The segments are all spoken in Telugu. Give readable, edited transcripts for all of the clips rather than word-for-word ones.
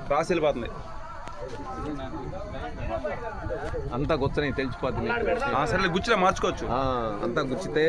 క్రాస్ వెళ్ళిపోతుంది అంతా గుచ్చని తెలిసిపోతుంది. సరే గుచ్చిలో మార్చుకోవచ్చు. అంతా గుచ్చితే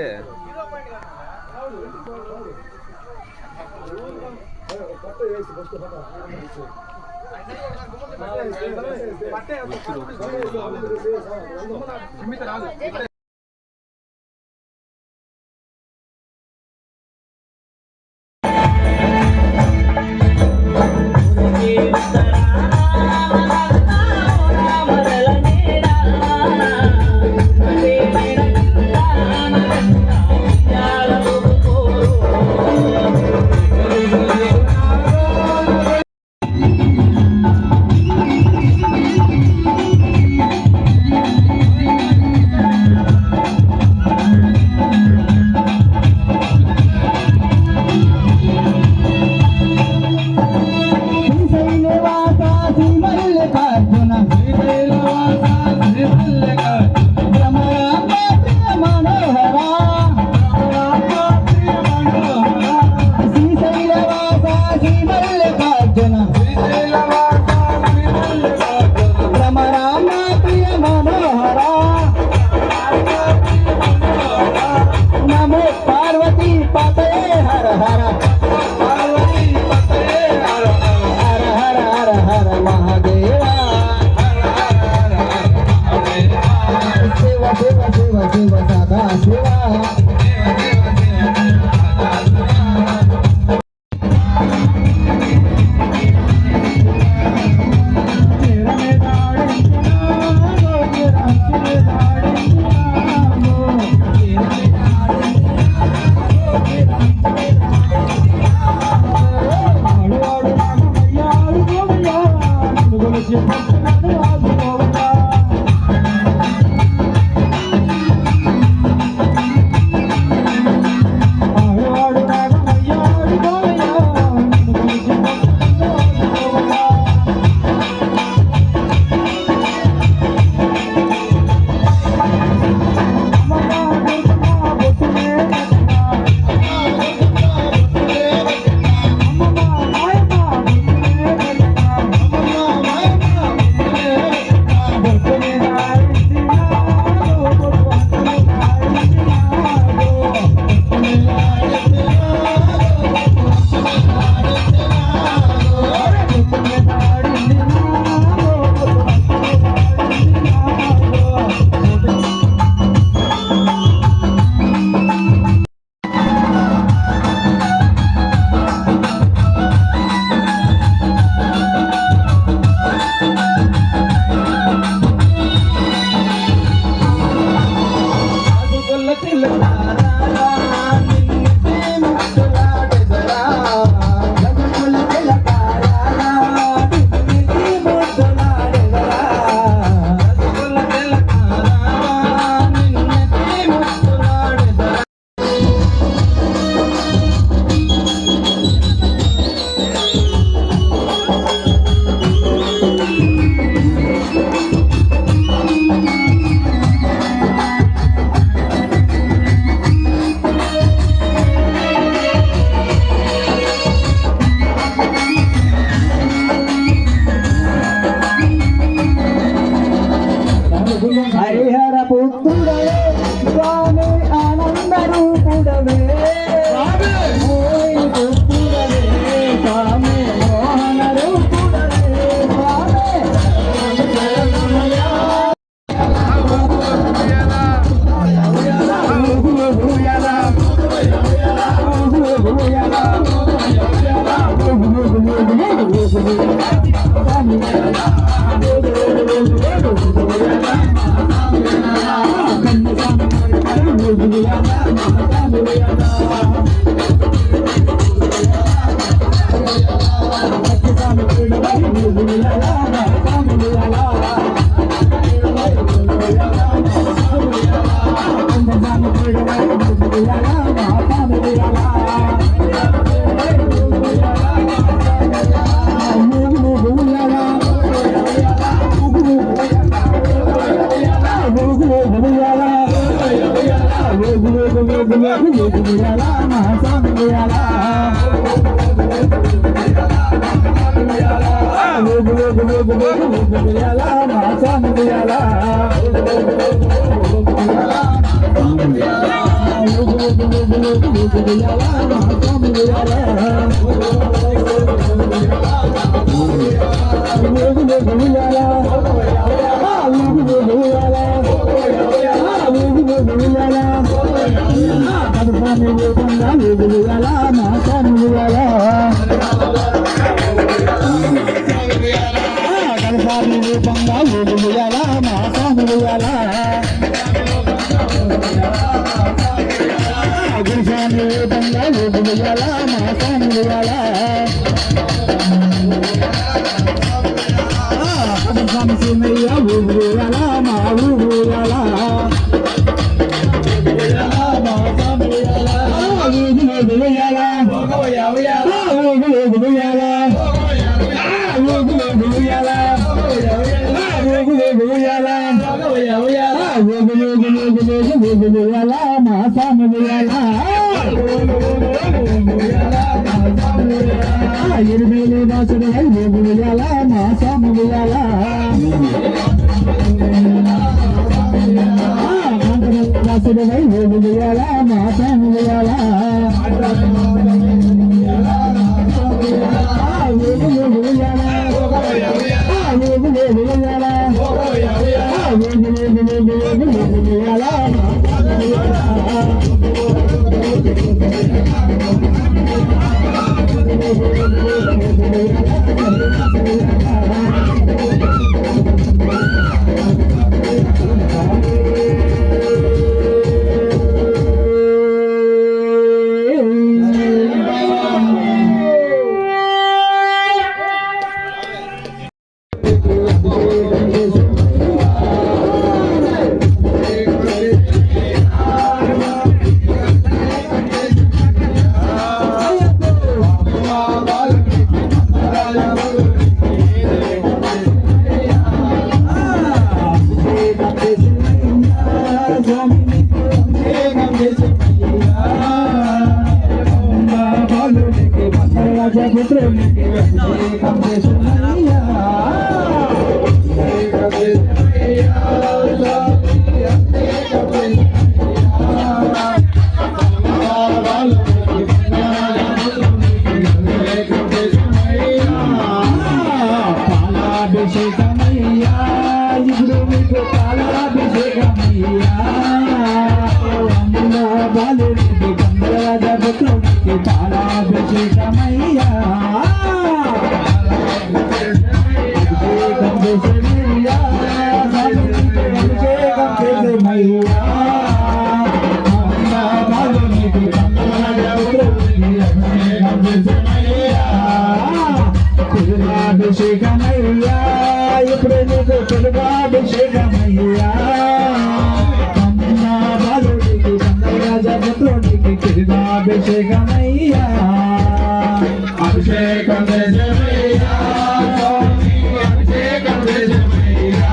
Hallelujah. అభిషేకమయ్యా ఇప్పుడు నీకు తెలుగాభిషేకమయ్యా బాలుడికి రాజపుత్రుడికి తిరుగాభిషేకమయ్యా అభిషేకం చేసమయ్యా అభిషేకం చేసమయ్యా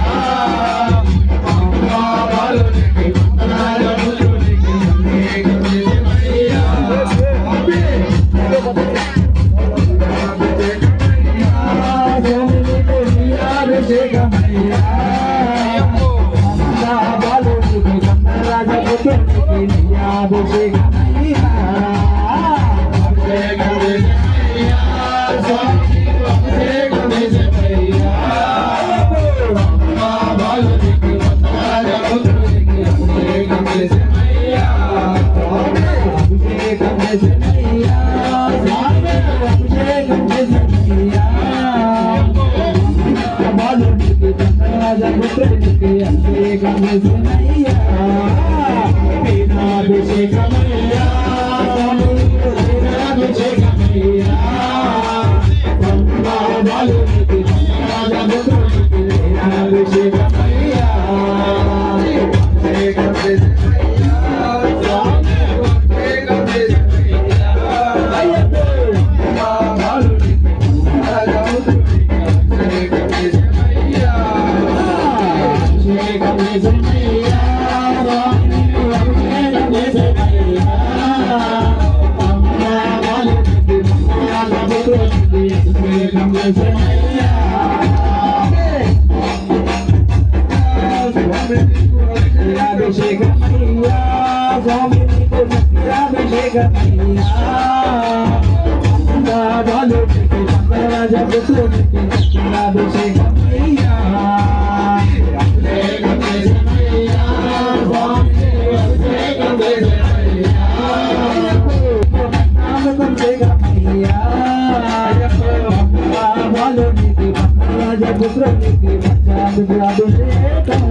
బాలుడికి రాజపుత్రుడికి అభిషేకం చేసమయ్యా అభిషేకమయ్యా బాలుడికి రాజపుత్రుడికి అభిషేకమయ్యా అభిషేకమయ్యా పాలాభిషేకమయ్యా స్వామి నీకు సత్యాభిషేకమయ్యా బాలుడికి మంగళరాజ పుత్రుడికి సత్యాభిషేకమయ్యా బాలుడికి మంగళరాజ పుత్రుడికి సత్యాభిషేకం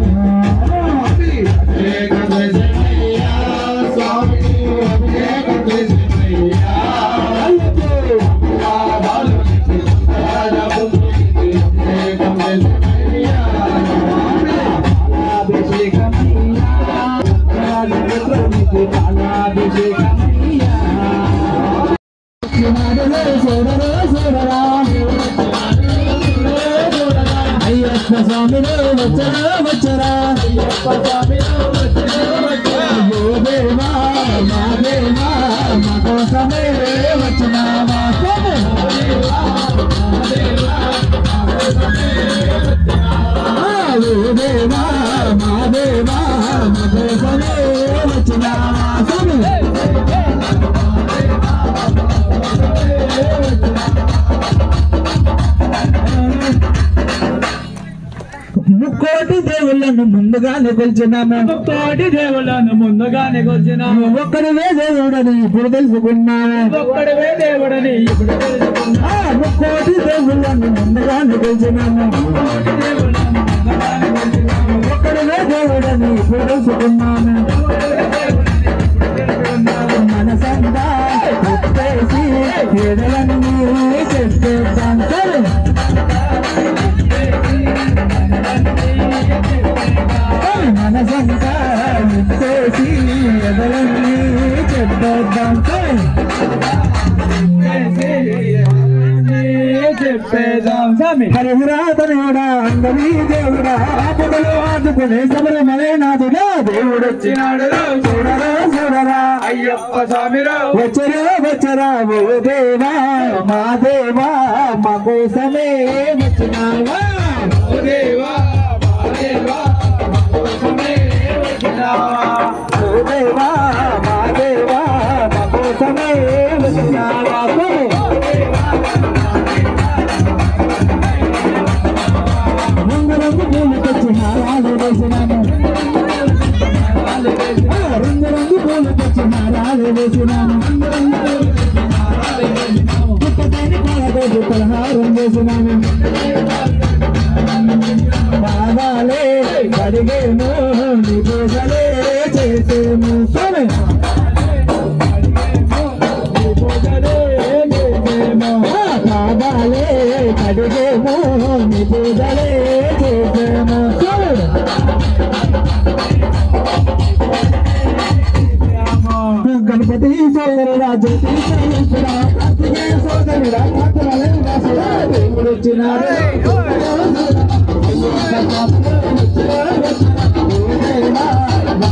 అయ్యప్ప స్వామిలో వచ్చరా వచ్చరా అయ్యప్ప స్వామిలో దేవా మా దేవా మా కోసమే వచ్చినావా దేవా మా దేవా మా కోసమే వచ్చినావా స్వామి ముక్కోటి దేవుళ్ళను ముందుగానే కొలిచినాము ఒక్కటి దేవుళ్ళను ముందుగానే కొలిచినాము ఒక్కడివే దేవుడని ఇప్పుడు తెలుసుకున్నాము ఒక్కడివే దేవుడని ఇప్పుడు తెలుసుకున్నాము. ముక్కోటి దేవుళ్ళను ముందుగానే కొలిచినాము ఒక్కడివే దేవుడని ఇప్పుడు తెలుసుకున్నాము మనసంతా ఉప్పేసి పేదలన్నీ చెప్పేద్దాం సరే మనసంతా ఉప్పేసి ఎదలన్నీ చెప్పేద్దాం సరే చెప్పేదాం స్వామి హరిహరాధనుడా అందరి దేవుడా ఆపదలు ఆదుకునే శబరిమలై నాథుడా దేవుడొచ్చినాడు చూడరా చూడరా అయ్యప్ప స్వామిలో వచ్చరా వచ్చరా ఓ దేవా మా దేవా మా కోసమే వచ్చినావా ఓ దేవా మా దేవా మా కోసమే వచ్చినావా. ఓ దేవా మా దేవా మా కోసమే వచ్చినావా రంగురంగు పూలు తెచ్చి హారాలు వేసినాము రంగురంగు పూలు తెచ్చి హారాలు వేసినాము పుట్టదేని పాలతోటి పలహారం వేసినాము పాదాలే కడిగేము నీ పూజలే చేసేము సరే పాదాలే కడిగేము నీ పూజలే చేసేము గణపతి సోదరుడా జ్యోతి స్వరూపుడా కార్తికేయ సోదరుడా కాకులలే వాసుడా దేవుడు వచ్చినాడు మా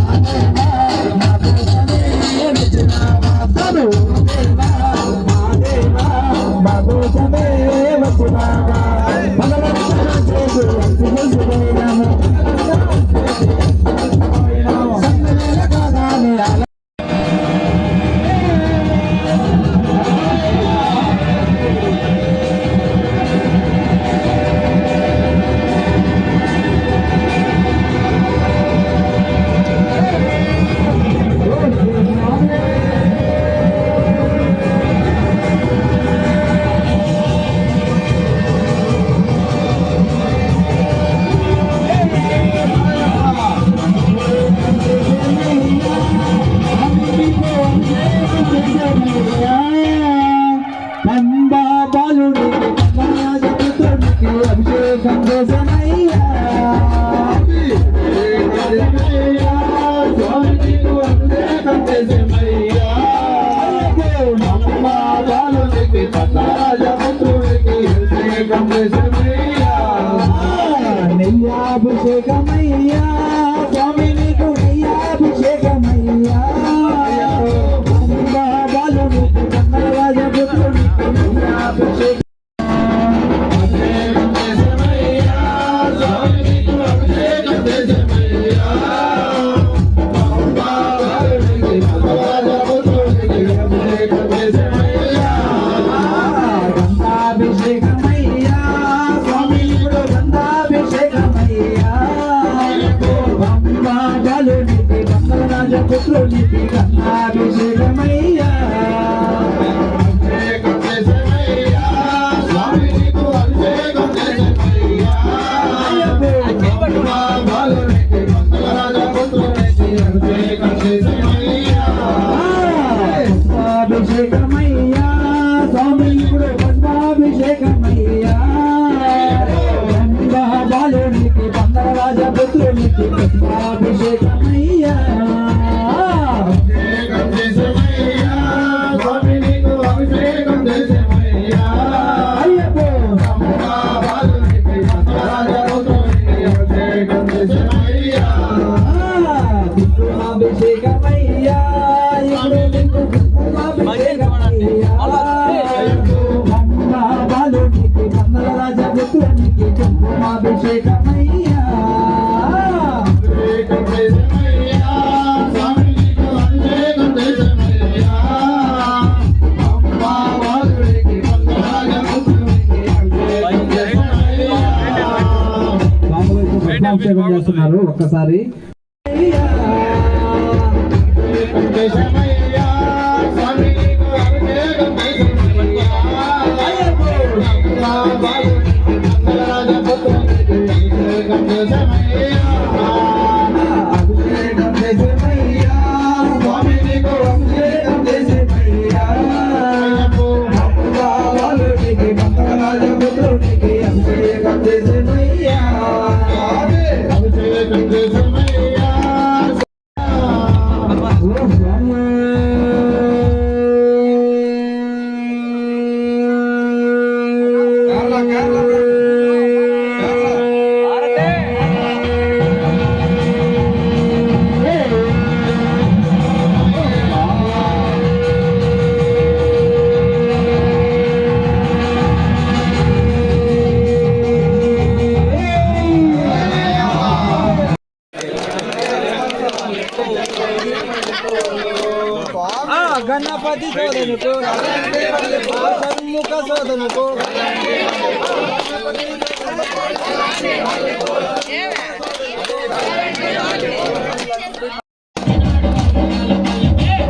రాజపుత్రునికి కన్నాభిషేకమయ్యా అభిషేకం చేసేమయ్యా స్వామి నీకు అభిషేకం చేసేమయ్యా బాలునికి మంగళ రాజపుత్రునికి అభిషేకం చేసేమయ్యా అభిషేకమయ్యా స్వామి ఇప్పుడు పద్మాభిషేకమయ్యా బాలునికి మంగళ రాజపుత్రునికి పద్మాభిషేకమయ్యా అభిషేకం చేసేమయ్యా స్వామి నీకు అభిషేకం చేసేమయ్యా అయ్యప్పో బాలునికి మంగళ రాజపుత్రునికి అభిషేకం చేసేమయ్యా అభిషేకమయ్యా ఇప్పుడు నీకు అభిషేకమయ్యా బాలునికి మంగళ రాజపుత్రునికి అభిషేకమయ్యా అభిషేకం చేసేమయ్యా స్వామి నీకు అభిషేకం చేసేమయ్యా బాలునికి మంగళ రాజపుత్రునికి అభిషేకం చేసేమయ్యా అభిషేకం చేస్తున్నారు ఒక్కసారి అభిషేకం చేసేమయ్యా స్వామి నీకు అభిషేకం చేసేమయ్యా బాలునికి మంగళ రాజపుత్రునికి అభిషేకం చేసేమయ్యా అభిషేకం చేసేమయ్యా స్వామి నీకు అభిషేకం చేసేమయ్యా బాలునికి మంగళ రాజపుత్రునికి అభిషేకం చేసేమయ్యా అభిషేకం చేసేమయ్యా గణపతి శోధనకు సన్ముఖ శోధనకు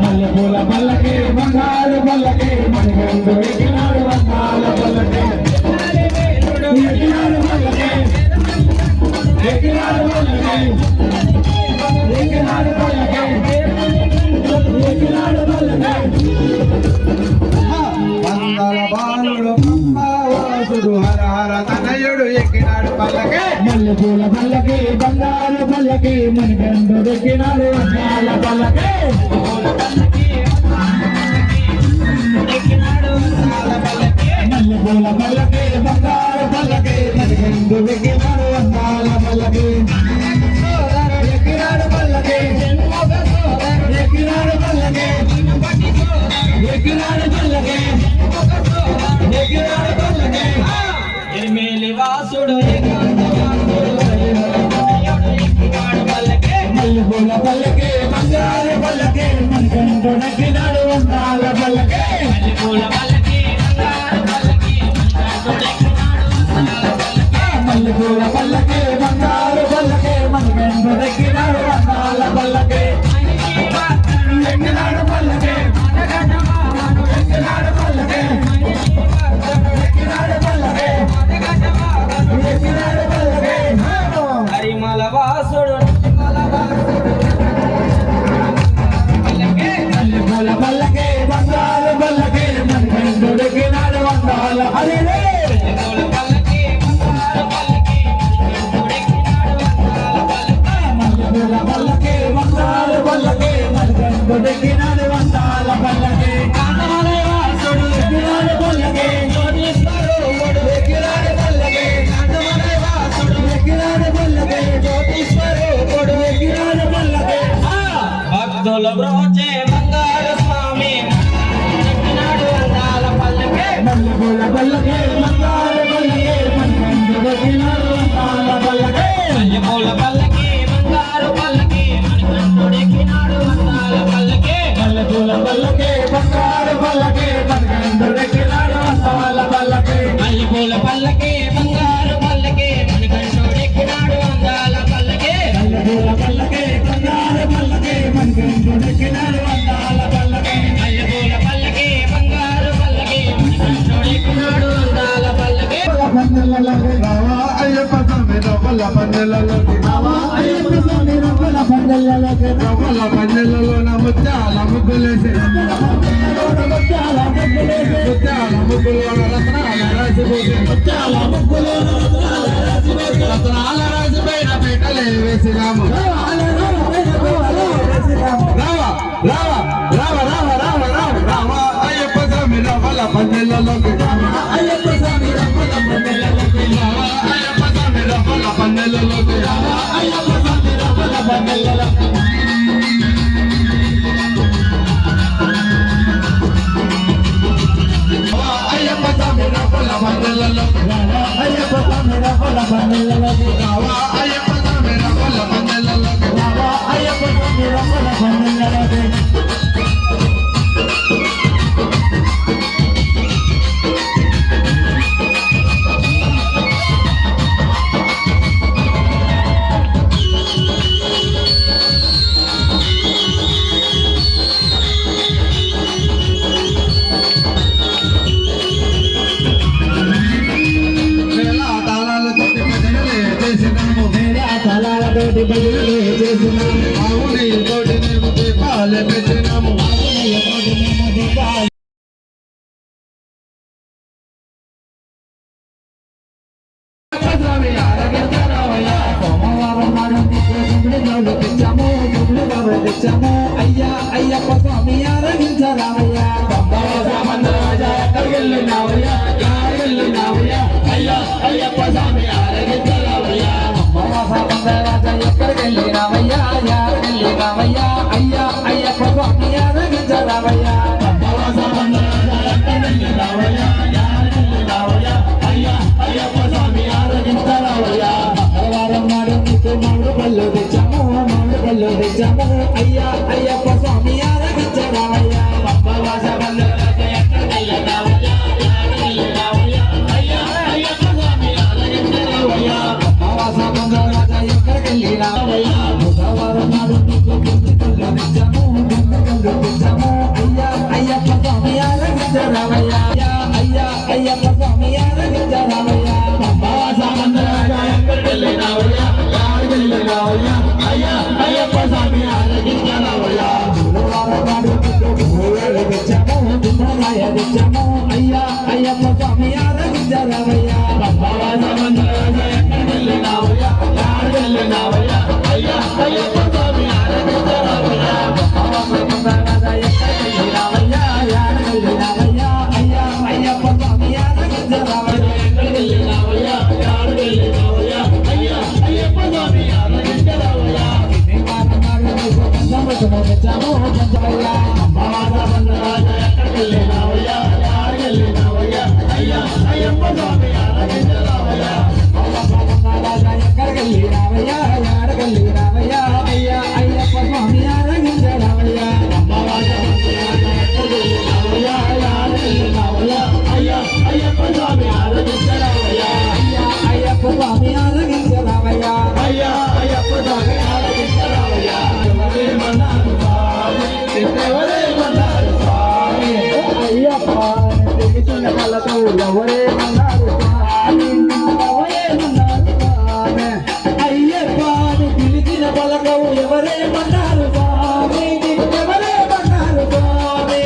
మల్లెపూల పల్లకి బంగారు పల్లకి మణిగండు ఎక్కినాడు వందాల పల్లకి ఎక్కినాడు పల్లకి ఎక్కినాడు పల్లకి ఎక్కినాడు పల్లకి ఎక్కినాడు పల్లకి వందల బాలుడు బ్రహ్మవాసుడు హర హర తనయుడు ఎక్కినాడు పల్లకి మల్లెపూల పల్లకి బంగారు పల్లకి మణిగండు ఎక్కినాడు వందాల పల్లకి మల్లెపూల పల్లకి బంగారు పల్లకి మణిగండు ఎక్కినాడు వందాల పల్లకి ఎక్కినాడు పల్లకి ఎక్కినాడు పల్లకి ఎక్కినాడు పల్లకి ఎక్కినాడు పల్లకి ఎమ్మెల్యే వాసుడు మల్లెపూల పల్లకి బంగారు పల్లకి మణిగండు ఎక్కినాడు వందాల పల్లకి మల్లెపూల పల్లకి మల్లెపూల పల్లకి బంగారు పల్లకి మణిగండు ఎక్కినాడు వందాల పల్లకి ఎక్కినాడు పల్లకి ఎక్కినాడు పల్లకి ఎక్కినాడు పల్లకి ఎక్కినాడు పల్లకి హరిమల వాసుడు మల్లెపూల పల్లకి బంగారు పల్లకి మణిగండు ఎక్కినాడు వందాల హరి మల్లెపూల పల్లకి బంగారు పల్లకి మణిగండు ఎక్కినాడు వందాల పల్లకి వాసుడు ఎక్కినాడు పల్లకి ఎక్కినాడు పల్లకి వాసుడు ఎక్కినాడు పల్లకి జ్యోతిష్వరూపుడు ఎక్కినాడు పల్లకి భక్తుల బ్రోచే బంగారు స్వామి ఎక్కినాడు వందాల పల్లకి మల్లెపూల పల్లకి బంగారు పల్లకి మణిగండు ఎక్కినాడు వందాల పల్లకి మల్లెపూల పల్లకి బంగారు పల్లకి మణిగండు ఎక్కినాడు వందాల పల్లకి మల్లెపూల పల్లకి బంగారు పల్లకి మణిగండు ఎక్కినాడు వందాల పల్లకి మల్లెపూల పల్లకి బంగారు పల్లకి మణిగండు ఎక్కినాడు వందాల పల్లకి మల్లెపూల పల్లకి బంగారు పల్లకి మణికంఠుడెక్కినాడు అందాల పల్లకి అయ్యపూల పల్లకి బంగారు పల్లకి మణికంఠుడెక్కినాడు అందాల పల్లకి పందెలలోకి రావా అయ్యప్ప స్వామి రవ్వల పందెలలోకి రావా అయ్యప్ప స్వామి రవ్వల పందెలలోకి రవ్వల పందెలలో నా ముత్యాల ముగ్గులేసి ముత్యాల ముగ్గులేసి ముత్యాల ముగ్గులోన రత్నాల రాసిపోసి ముత్యాల ముగ్గులోన రత్నాల రాసిపోయిన పీటలే వేసినాము రావా రావా రావా రావా రావా రావా రావా అయ్యప్ప స్వామి రవ్వల పందెలలోకి రావా అయ్యప్ప స్వామి రవ్వల పందెలలోకి రావా అయ్యప్ప స్వామి రవ్వల పందెలలోకి రావా అయ్యప్ప స్వామి రవ్వల పందెలలోకి అయ్యప్ప స్వామి రవ్వల పందెలలోకి రావా అయ్యప్ప స్వామి రవ్వల పందెలలోకి రావా అయ్యప్ప స్వామి రవ్వల పందెలలోకి రావా అయ్యప్ప స్వామి రవ్వల పందెలలోకి తలాలతోటి బదులు చేసినాము అవుని తోటి మేము దీపాలు పెట్టినాము సోమవారం నాడు గుడి గౌలు తెచ్చాము గుడి గౌలు తెచ్చాము అయ్యా అయ్యప్ప స్వామి ఆరగించరామయ్యా ఎక్కడికెళ్ళినావయ్యా ఎక్కడికెళ్ళినావయ్యా అయ్యా అయ్యప్ప స్వామి ఆరగించరామయ్యా ఎక్కడికెళ్ళినావయ్యా ఎక్కడికెళ్ళినావయ్యా అయ్యా అయ్యప్ప స్వామి ఆరగించరామయ్యా ఎక్కడికెళ్ళినావయ్యా ఎక్కడికెళ్ళినావయ్యా అయ్యా అయ్యప్ప స్వామి ఆరగించరామయ్యా మంగళవారం నాడు నీకు మామిడి పళ్ళు తెచ్చాము మామిడి పళ్ళు తెచ్చాము అయ్యా అయ్యప్ప స్వామి ఆరగించరామయ్యా పప్పవాస పళ్ళు ఎక్కడికెళ్ళినావయ్యా ఎక్కడికెళ్ళినావయ్యా అయ్యా అయ్యప్ప స్వామి ఆరగించరామయ్యా పప్పవాస మంగళవాస ఎక్కడికెళ్ళినావయ్యా బుధవారం నాడు నీకు గుండె కళ్ళు తెచ్చాము గుండె కళ్ళు తెచ్చాము అయ్యా అయ్యప్ప స్వామి ఆరగించరామయ్యా అయ్యా అయ్యప్ప స్వామి ఆరగించరామయ్యా పప్పవాస మంగళవాస ఎక్కడికెళ్ళినావయ్యా ఎక్కడికెళ్ళినావయ్యా అయ్యా అయ్యప్ప స్వామి ఆరగించరామయ్యా గురువారం నాడు నీకు గురువేలు తెచ్చాము గుండెకాయ తెచ్చాము అయ్యా అయ్యప్ప స్వామి ఆరగించరామయ్యా పప్పవాస మంగళవాస ఎక్కడికెళ్ళినావయ్యా ఎక్కడికెళ్ళినావయ్యా అయ్యా అయ్యప్ప స్వామి ఆరగించరామయ్యా పప్పవాస మంగళవాస ఎక్కడికెళ్ళినావయ్యా ఎక్కడికెళ్ళినావయ్యా అయ్యా అయ్యప్ప స్వామి ఆరగించరామయ్యా ఎక్కడికెళ్ళినావయ్యా ఎక్కడికెళ్ళినావయ్యా అయ్యా అయ్యప్ప స్వామి ఆరగించరామయ్యా తెచ్చాము పంచమయ్యా అమ్మవాస మంగళవాస ఎక్కడికెళ్ళినావయ్యా ఎక్కడికెళ్ళినావయ్యా అయ్యా అయ్యప్ప స్వామి ఆరగించరామయ్యా ఎక్కడికెళ్ళినావయ్యా ఎక్కడికెళ్ళినావయ్యా అయ్యా అయ్యప్ప స్వామి ఆరగించరామయ్యా అమ్మవాస మంగళవాస ఎక్కడికెళ్ళినావయ్యా ఎక్కడికెళ్ళినావయ్యా అయ్యా అయ్యప్ప స్వామి ఆరగించరామయ్యా అయ్యా అయ్యప్ప స్వామి ఆరగించరామయ్యా అయ్యా అయ్యప్ప స్వామి ఆరగించరామయ్యా ఎవరేమన్నారు స్వామి ఎవరేమన్నారు స్వామి అయ్యప్ప తెగిచిన కళ్ళతో ఎవరేమన్నారు స్వామి ఎవరేమన్నారు స్వామి అయ్యప్ప పిలిచిన పలకవు ఎవరేమన్నారు స్వామి ఎవరేమన్నారు స్వామి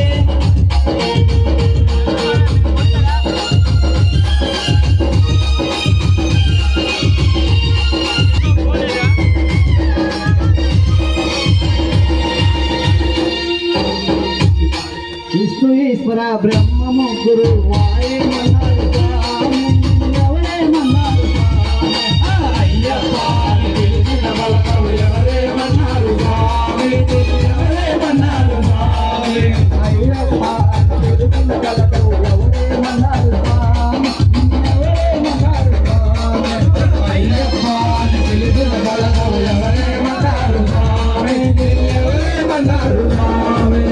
విష్ణు ఈశ్వర బ్రహ్మ ముగ్గురు వాయుమన్నారు స్వామి ఎవరేమన్నారు స్వామి అయ్యప్ప పిలిచిన పలకవు ఎవరేమన్నారు స్వామి ఎవరేమన్నారు స్వామి అయ్యప్ప పిలిచిన పలకవు ఎవరేమన్నారు స్వామి ఎవరేమన్నారు స్వామి అయ్యప్ప పిలిచిన పలకవు ఎవరేమన్నారు స్వామి ఎవరేమన్నారు స్వామి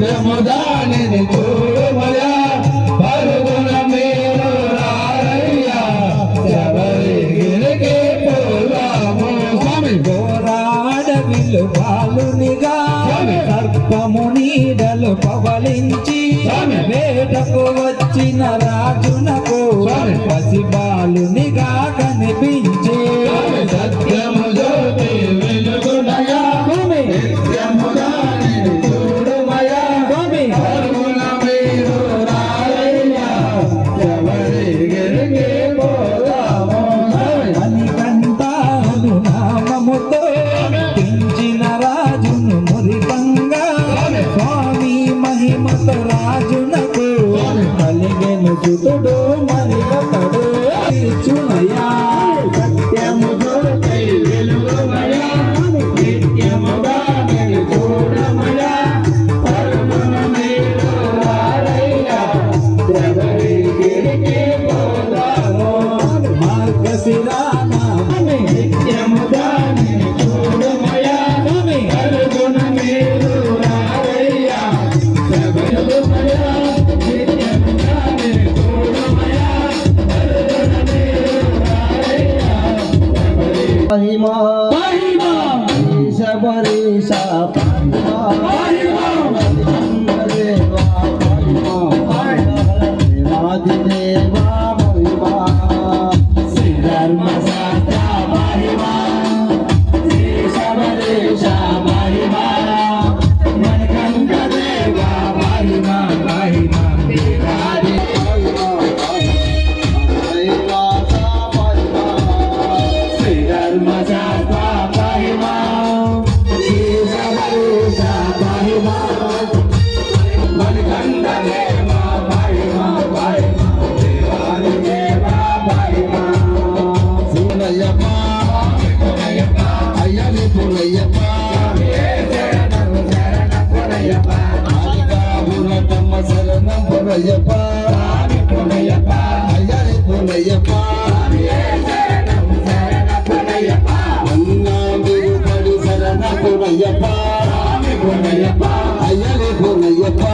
నిత్యము దానిని చూడమయా పరుగున మీరు రారయ్యా శబరిగిరికి పోదాము స్వామి పోరాడవిలు బాలునిగా సర్పము నీడలు పవలించి వేటకు వచ్చిన రాజునకు పసి బాలునిగా కనిపించి సత్యము జ్యోతి వెలుగునయా నిత్యము దానిని చూడమయా పరుగున మీరు రారయ్యా శబరిగిరికి పోదాము మణికంఠాను నామముతో పెంచిన రాజును మురికంగా స్వామి మహిమతో రాజునకు కలిగెను జుతుడు మరి ఒకడు చూనయా సత్యము జ్యోతి వెలుగునయా నిత్యము దానిని చూడమయా పరుగున మీరు రారయ్యా శబరిగిరికి పోదాము మార్గశిరాన నిత్యము దానిని చూడమయా పరుగున మీరు రారయ్యా శబరిమయా నిత్యము దానిని చూడమయా పరుగున మీరు రారయ్యా మహిమా శబరీష దేవా మహిమా శ్రీధర్మ శాస్త్ర మహిమా శ్రీ శబరీష మహిమా మణికంఠ దేవ మహిమా మహిమా దేవాది శ్రీధర్మ శాస్త్ర మహిమా శ్రీ శబరీష మహిమా మణికంఠ దేవ మహిమా మహిమా దేవాది దేవ మహిమా పూలయ్యప్ప అయ్యని పూలయ్యప్ప ఆదికాపురతమ్మ శరణం పూలయ్యప్ప అయ్యని పూలయ్యప్ప అన్నాంగిరి పడి శరణ పూలయ్యప్ప అయ్యని పూలయ్యప్ప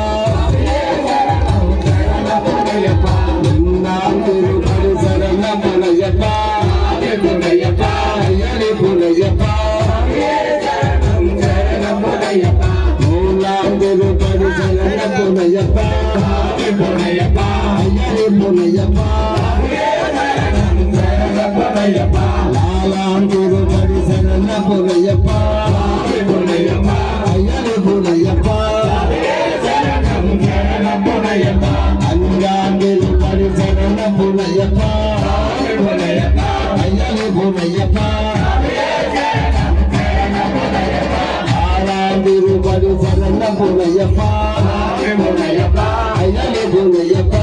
అన్నాంగిరి పడి శరణ పూలయ్యప్ప అయ్యని పూలయ్యప్ప మూలాంగిరి పడి శరణ పూలయ్యప్ప అయ్యని పూలయ్యప్ప లాలాంగిరి పడి శరణ పూలయ్యప్ప అయ్యని పూలయ్యప్ప అంగాంగిరి పడి శరణ పూలయ్యప్ప అయ్యని పూలయ్యప్ప ఆరాంగిరి పడి శరణ పూలయ్యప్ప అయ్యని పూలయ్యప్ప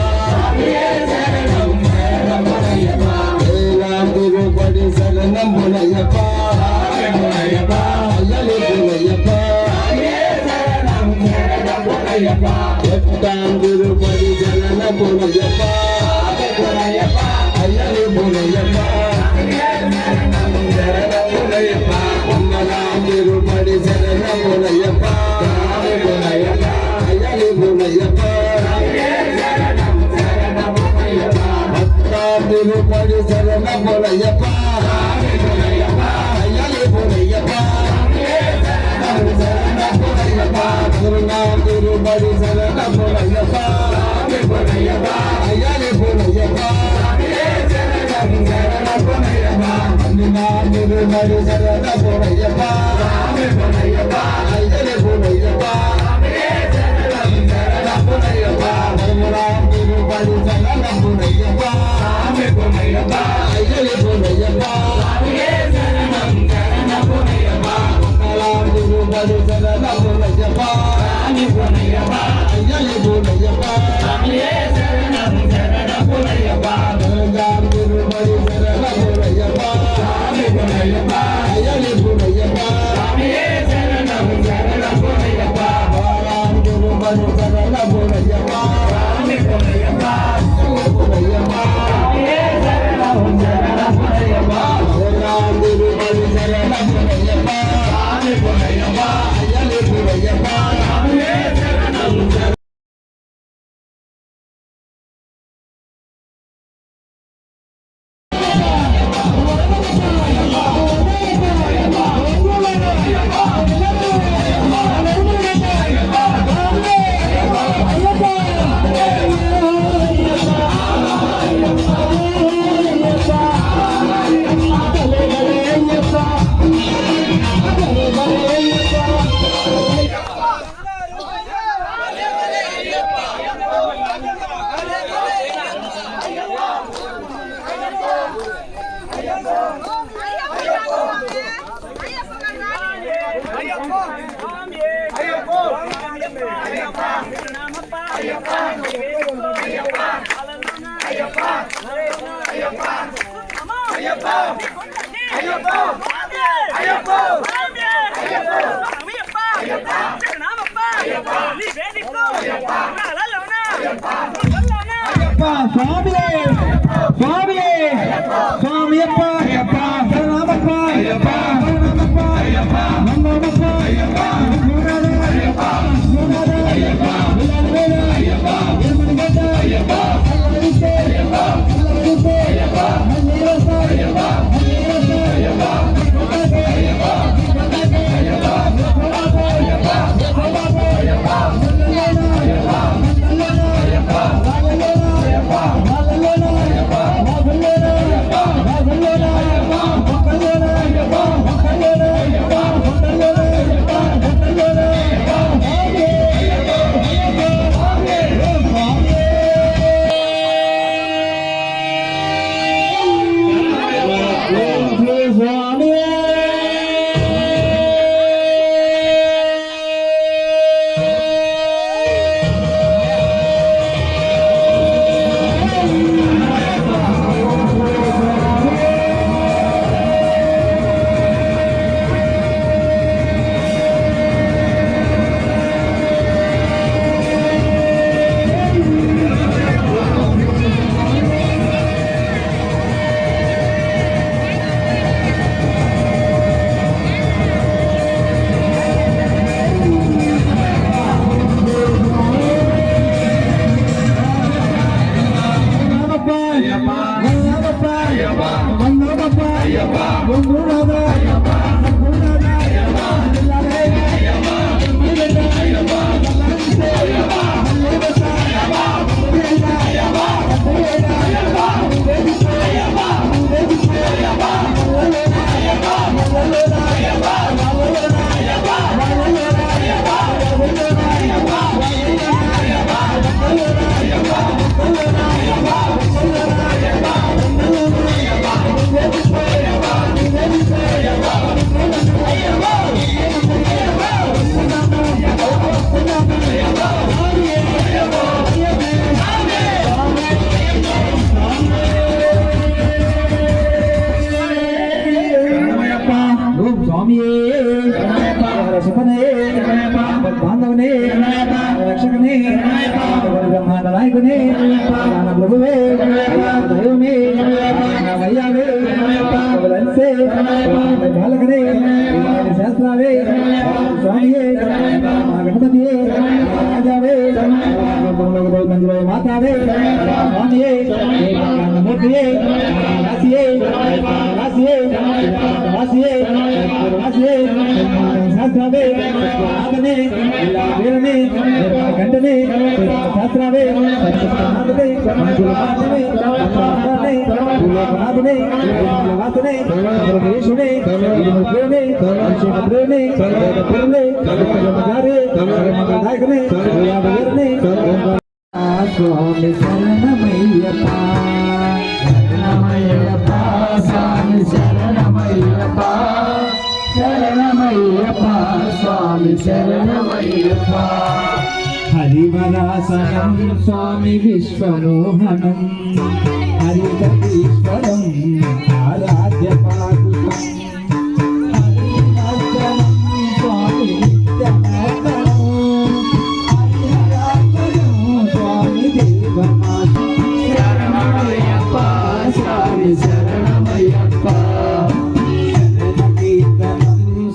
ఏలాంగిరి పడి శరణ పూలయ్యప్ప అయ్యని పూలయ్యప్ప ఎట్టాంగిరి పడి శరణ పూలయ్యప్ప అయ్యని పూలయ్యప్ప అమ్మలాంగిరి పడి శరణ పూలయ్యప్ప అయ్యని పూలయ్యప్ప భక్తాంగిరి పడి శరణ పూలయ్యప్ప అయ్యని పూలయ్యప్ప కరుణాంగిరి పడి శరణ పూలయ్యప్ప అయ్యని పూలయ్యప్ప అన్నినాంగిరి పడి శరణ పూలయ్యప్ప అయ్యని పూలయ్యప్ప కరుణాంగిరి పడి శరణ పూలయ్యప్ప అయ్యని పూలయ్యప్ప కమలాంగిరి పడి శరణ పూలయ్యప్ప అయ్యని పూలయ్యప్ప గంగాంగిరి పడి శరణ పూలయ్యప్ప అయ్యని పూలయ్యప్ప స్వామియే స్వామియే స్వామియప్ప శరణమప్ప శరణమప్ప నమోమప్ప బాంధవనే రక్షకనే బ్రహ్మాండ నాయకునే ప్రభువే దైవమే వయ్యావే వలసే బాలకనే శాస్త్రావే స్వామియే గణపతియే రాజావే మాతావే స్వామియే మూర్తియే రాశియే రాశియే రాశియే రాశియే శాస్త్రావే ఆగనే వీరనే గంటనే శాస్త్రావే నాథనే మాధవే నాథనే వాసనే దేశునే ప్రేమే ప్రేమే ప్రేమే నాయకనే వీరనే స్వామి శరణమయ్యప్ప శరణమయ్యప్ప స్వామి శరణమయ్యప్ప శరణమయ్యప్ప స్వామి శరణమయ్యప్ప హరివరాసనం స్వామి విశ్వమోహనం హరితీశ్వరం ఆరాధ్య పాదుకం హరివర్ధనం స్వామి నిత్యమోహనం హరిహరాత్మజం స్వామి దేవమాతం శరణమయ్యప్ప స్వామి శరణమయ్యప్ప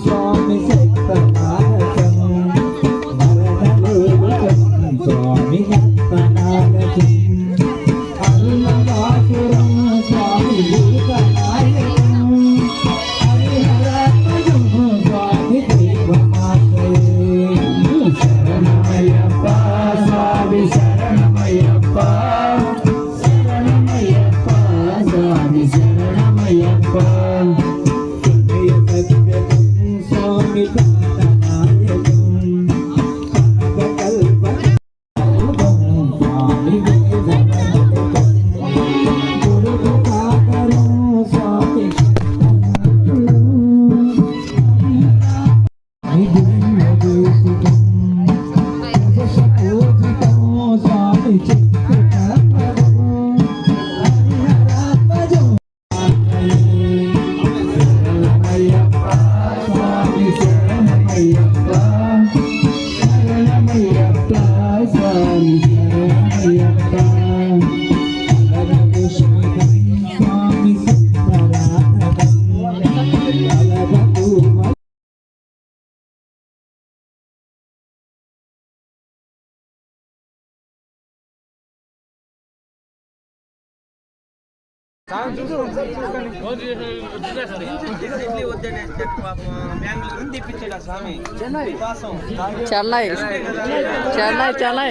స్వామి శక్తనాథం స్వామి గణపనాథం అరుణాసురం స్వామి భూతనాయకం హరిహరాత్మజం స్వామి దేవమాతయే శరణమయ్యప్ప స్వామి శరణమయ్యప్ప శరణమయ్యప్ప స్వామి శరణమయ్యప్ప స్వామి నాయకం స్వామి అయ్యప్ప స్వామి శరణయ్యప్ప స్వామి చెన్నై చెన్నై చెన్నై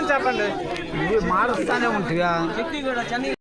చెప్పండి మారుస్తానే ఉంటుంది